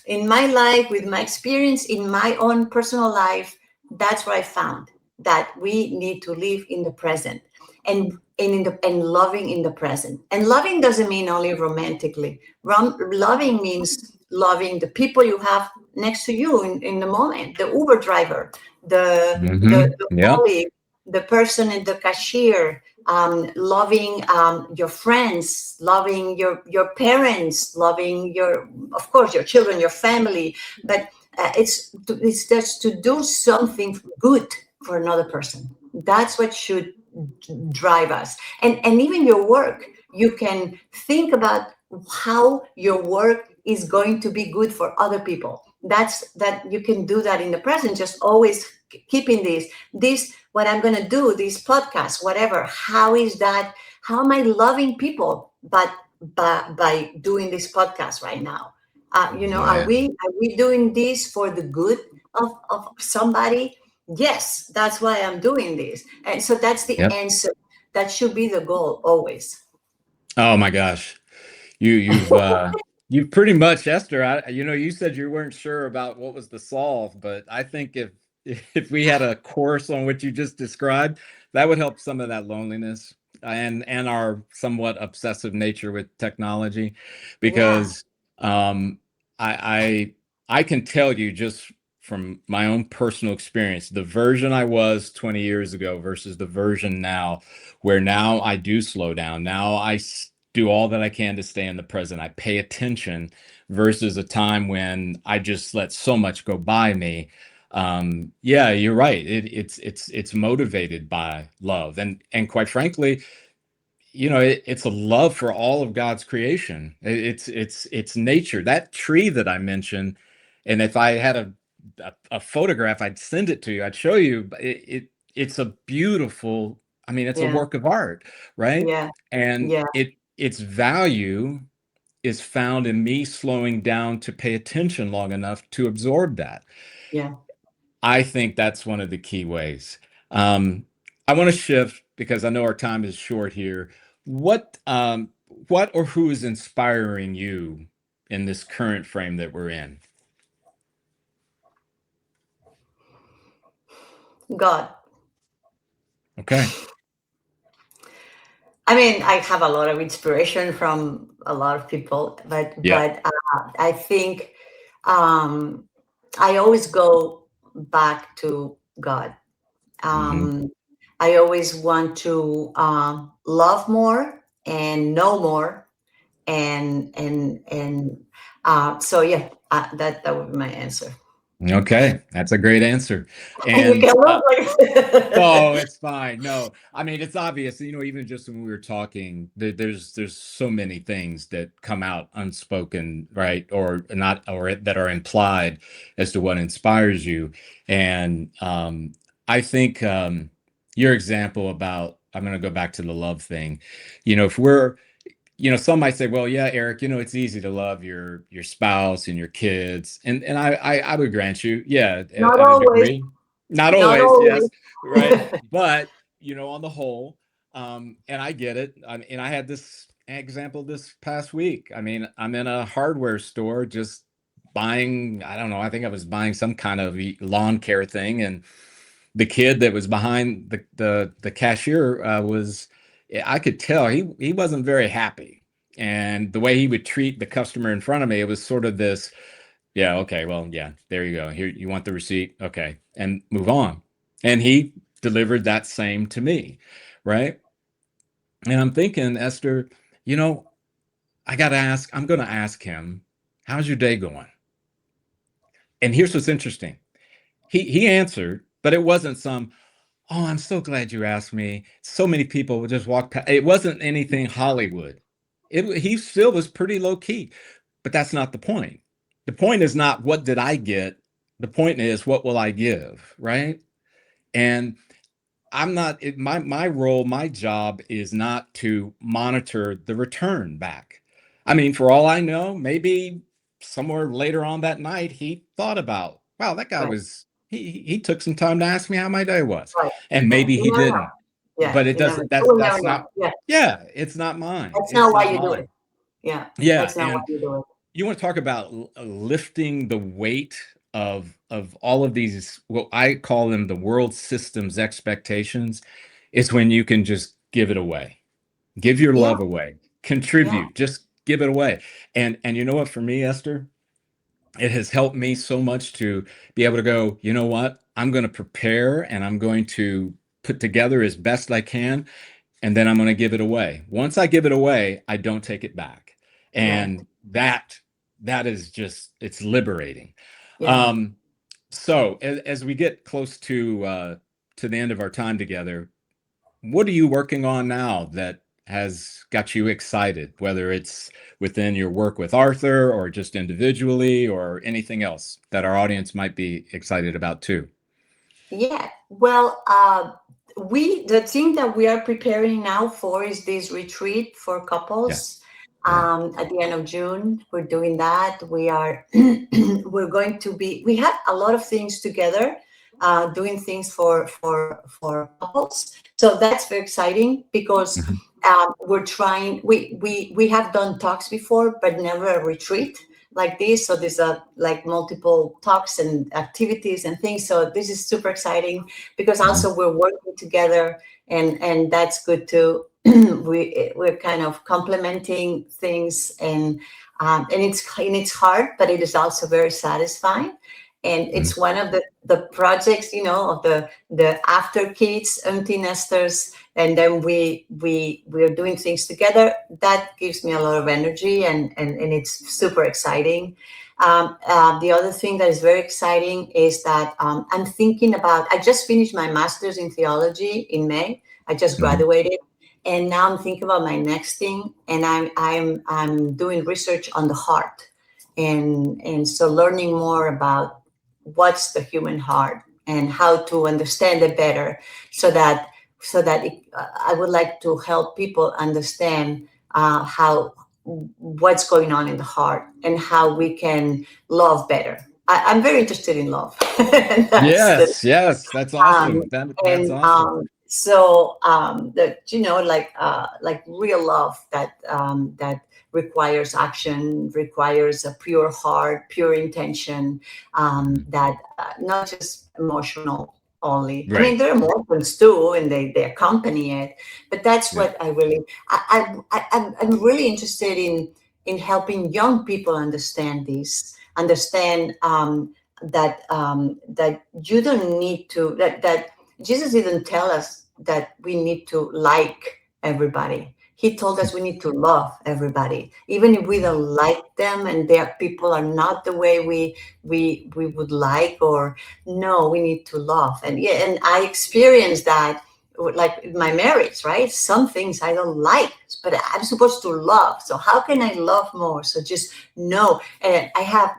in my life, with my experience in my own personal life, that's what I found, that we need to live in the present, and loving in the present. And loving doesn't mean only romantically. Loving means loving the people you have next to you in the moment, the Uber driver, the
Yep.
colleague, the person in the cashier, loving your friends, loving your parents, loving of course, your children, your family. But it's just to do something good for another person. That's what should drive us. And even your work, you can think about how your work is going to be good for other people. That you can do that in the present, just always keeping this what I'm going to do, this podcast, whatever. How am I loving people but by doing this podcast right now? Are
Yeah.
we doing this for the good of somebody? Yes, that's why I'm doing this. And so that's the
Yep.
answer. That should be the goal always.
Oh my gosh. You've pretty much, Esther, you said you weren't sure about what was the solve, but I think if we had a course on what you just described, that would help some of that loneliness and our somewhat obsessive nature with technology,
Yeah,
because um, I can tell you just from my own personal experience, the version I was 20 years ago versus the version now, where now I do slow down. Now do all that I can to stay in the present. I pay attention versus a time when I just let so much go by me. Yeah, you're right. It's motivated by love, and quite frankly, it's a love for all of God's creation. It's nature. That tree that I mentioned, and if I had a photograph, I'd send it to you. I'd show you. It's a beautiful. I mean, it's a
yeah,
work of art, right?
yeah,
And
yeah,
its value is found in me slowing down to pay attention long enough to absorb that.
yeah.
I think that's one of the key ways. Um, I want to shift because I know our time is short here. What um, what or who is inspiring you in this current frame that we're in?
God.
Okay.
I mean, I have a lot of inspiration from a lot of people, but
Yeah.
I think um, I always go back to God.
Hmm.
Um, I always want to love more and know more, and so yeah, that would be my answer.
Okay, that's a great answer.
You
And
can look
no,
like
it's fine. No, I mean it's obvious. Even just when we were talking, there's so many things that come out unspoken, right, or not, or that are implied as to what inspires you. And I think your example about, I'm going to go back to the love thing. If we're some might say, well, yeah, Eric, it's easy to love your spouse and your kids. And I would grant you, yeah,
not
at a
always,
degree. Not
not
always,
always.
yes, right. But, on the whole, and I get it. And I had this example this past week. I mean, I'm in a hardware store just buying, I don't know, I think I was buying some kind of lawn care thing, and the kid that was behind the cashier was, I could tell he wasn't very happy. And the way he would treat the customer in front of me, it was sort of this, yeah, okay, well, yeah, there you go. Here, you want the receipt? Okay, and move on. And he delivered that same to me, right? And I'm thinking, Esther, you know, I'm going to ask him, how's your day going? And here's what's interesting. He answered, but it wasn't some, oh, I'm so glad you asked me. So many people would just walk past. It wasn't anything Hollywood. He still was pretty low key, but that's not the point. The point is not what did I get. The point is what will I give, right? And I'm not my role, my job is not to monitor the return back. I mean, for all I know, maybe somewhere later on that night he thought about, wow, that guy
Right.
was he took some time to ask me how my day was.
Right.
And
Right.
maybe
You
he
never know.
didn't.
Yeah.
But it
You never.
doesn't
You will never
that's
know.
not,
Yeah.
yeah, it's not mine.
That's not
It's
why
not
you do
mine.
it. Yeah.
Yeah,
That's not why
and
you do it.
you want to talk about lifting the weight of all of these, what I call them, the world system's expectations, is when you can just give it away, give your
Yeah.
love away,
Yeah.
contribute, just give it away. And you know what, for me, Esther, it has helped me so much to be able to go, you know what, I'm going to prepare and I'm going to put together as best I can, and then I'm going to give it away. Once I give it away, I don't take it back.
Right.
And that is just, it's liberating.
Yeah.
Um, so as we get close to the end of our time together, what are you working on now that has got you excited, whether it's within your work with Arthur or just individually or anything else that our audience might be excited about too?
Yeah. Well, the thing that we are preparing now for is this retreat for
Yeah.
couples.
Yeah.
At the end of June, we're doing that. We are we're going to be. We have a lot of things together, doing things for couples. So that's very exciting because
Mhm.
we're trying. We have done talks before, but never a retreat like this. So there's like multiple talks and activities and things. So this is super exciting because
Mhm.
also we're working together, and that's good too. We're kind of complementing things, and it's hard, but it is also very satisfying. And
Mhm.
it's one of the projects, of the after kids, empty nesters, and then we're doing things together. That gives me a lot of energy, and it's super exciting. The other thing that is very exciting is that I'm thinking about. I just finished my master's in theology in May. I just
Mhm.
graduated, and now I'm thinking about my next thing, and I'm doing research on the heart, and so learning more about what's the human heart and how to understand it better, so that I would like to help people understand how what's going on in the heart and how we can love better. I'm very interested in love. That's the
Yes, yes, that's
um,
awesome. That's
and
awesome.
so the like real love that requires action, requires a pure heart, pure intention,
Mhm.
that not just emotional only. I mean,
Right.
there are emotions too, and they accompany it, but that's
Yeah.
what I really I'm really interested in helping young people understand this, understand that you don't need to that Jesus didn't tell us that we need to like everybody. He told us we need to love everybody, even if we
Mhm.
don't like them and their people are not the way we would like. Or no, we need to love. And yeah, and I experienced that like in my marriage, right? Some things I don't like, but I'm supposed to love. So how can I love more? So just know. And I have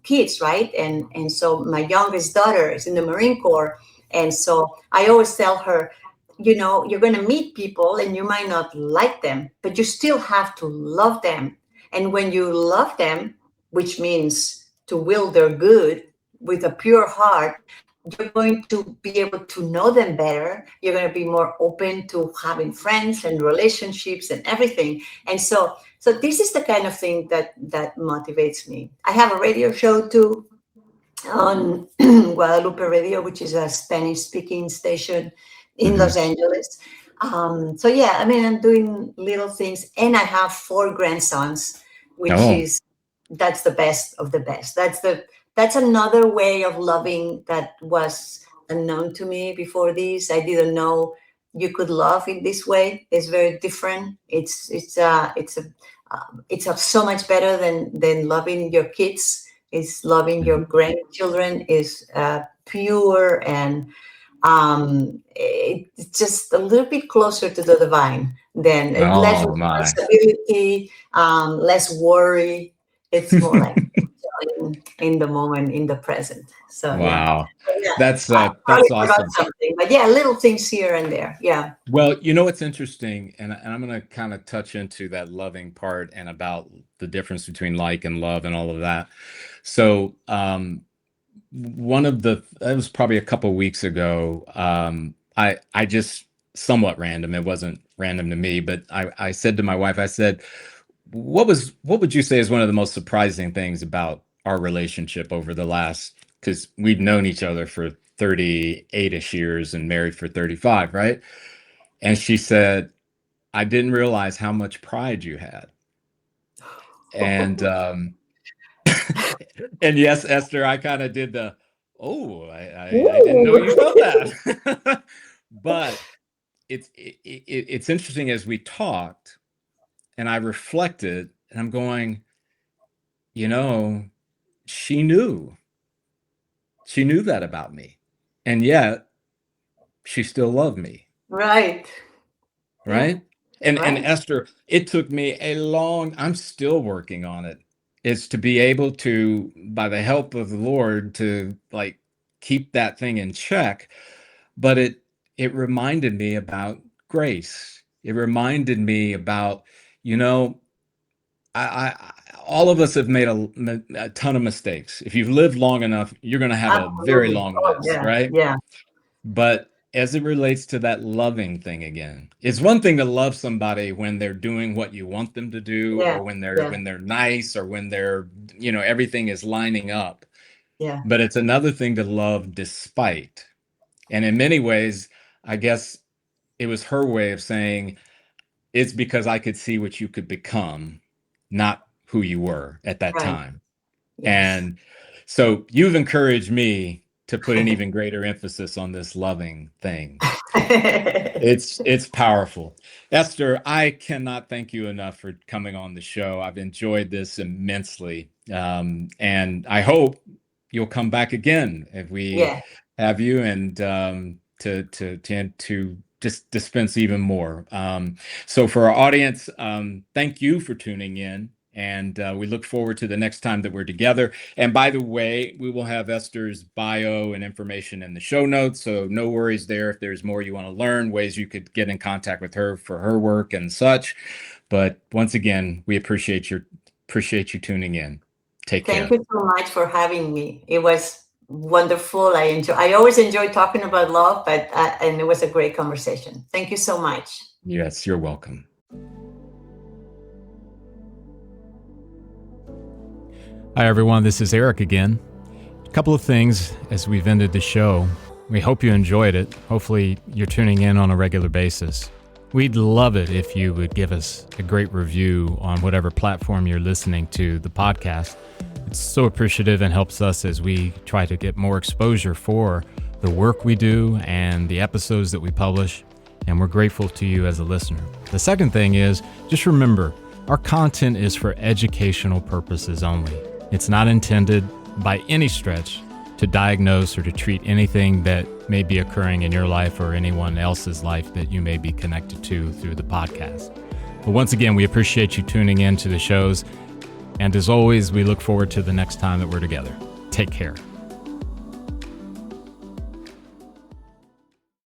kids, right? And so my youngest daughter is in the Marine Corps, and so I always tell her, you're going to meet people and you might not like them, but you still have to love them. And when you love them, which means to will their good with a pure heart, you're going to be able to know them better. You're going to be more open to having friends and relationships and everything. And so this is the kind of thing that motivates me. I have a radio show too on Guadalupe Radio, which is a Spanish speaking station in
Hmm.
Los Angeles. So yeah, I mean, I'm doing little things, and I have 4 grandsons, which
Oh,
is that's the best of the best. That's another way of loving that was unknown to me before this. I didn't know you could love in this way. It's very different. It's so much better than loving your kids. Is loving your
mhm.
grandchildren is pure, and it's just a little bit closer to the divine than less
Oh my.
responsibility, less worry. It's more like in the moment, in the present. So yeah.
Wow.
So, yeah, I
That's
probably forgot
awesome.
something, but yeah, little things here and there. Yeah.
Well, you know what's interesting, and I'm going to kind of touch into that loving part and about the difference between like and love and all of that. So, one of the it was probably a couple weeks ago. I just somewhat random. It wasn't random to me, but I said to my wife, I said, what would you say is one of the most surprising things about our relationship over the last, because we've known each other for 38ish years and married for 35, right? And she said, I didn't realize how much pride you had. And and yes, Esther, I kind of did the, oh, I didn't know
Ooh.
you felt that. But it's interesting as we talked and I reflected and I'm going, you know, she knew. She knew that about me. And yet she still loved me.
Right. Yeah.
Right. And
Right.
Esther, it took me I'm still working on it. Is to be able to, by the help of the Lord, to like keep that thing in check. But it reminded me about grace. It reminded me about, you know, I all of us have made a ton of mistakes. If you've lived long enough, you're going to have a very
Absolutely.
long
Oh
list,
yeah.
right?
Yeah.
But as it relates to that loving thing again, it's one thing to love somebody when they're doing what you want them to do,
Yeah.
or
Yeah.
when they're nice, or when they're, everything is lining up.
Yeah.
But it's another thing to love despite. And in many ways, I guess it was her way of saying it's because I could see what you could become, not who you were at that
Right.
time.
Yes.
And so you've encouraged me to put an even greater emphasis on this loving thing. It's powerful. Esther, I cannot thank you enough for coming on the show. I've enjoyed this immensely. And I hope you'll come back again if we
Yeah.
have you, and to just dispense even more. So for our audience, thank you for tuning in. And we look forward to the next time that we're together. And by the way, we will have Esther's bio and information in the show notes. So no worries there. If there's more you want to learn, ways you could get in contact with her for her work and such. But once again, we appreciate you tuning in. Take
Thank
care.
you so much for having me. It was wonderful. I always enjoy talking about love, but and it was a great conversation. Thank you so much.
Yes, you're welcome. Hi, everyone. This is Eric again. A couple of things as we've ended the show. We hope you enjoyed it. Hopefully, you're tuning in on a regular basis. We'd love it if you would give us a great review on whatever platform you're listening to the podcast. It's so appreciative and helps us as we try to get more exposure for the work we do and the episodes that we publish. And we're grateful to you as a listener. The second thing is, just remember, our content is for educational purposes only. It's not intended by any stretch to diagnose or to treat anything that may be occurring in your life or anyone else's life that you may be connected to through the podcast. But once again, we appreciate you tuning in to the shows. And as always, we look forward to the next time that we're together. Take care.